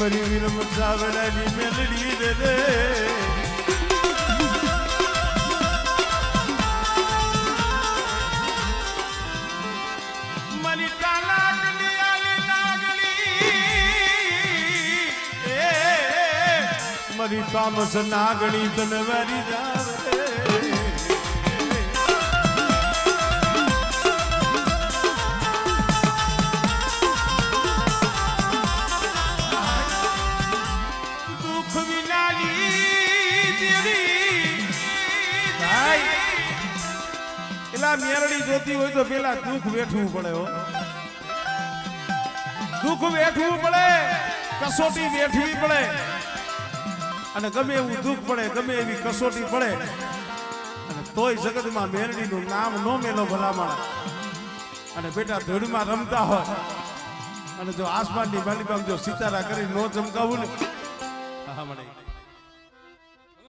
મરી વિરમ ચાવડાની મેલડી દે દે મની કાલાકલી આલી લાગણી એ મરી તામસ નાગણી તને વારી જાવે મેરડી જોતી હોય તો પેલા દુઃખ વેઠવું પડે હો દુઃખ વેઠવું પડે કસોટી વેઠવી પડે અને ગમે એવું દુઃખ પડે ગમે એવી કસોટી પડે અને તોય જગતમાં મેરડીનું નામ નો મેલો ભલામણ અને બેટા ધૂળમાં રમતા હોય અને જો આસમાનની માલિકામાં જો સિતારા કરી નો ચમકાવું ને હા મળે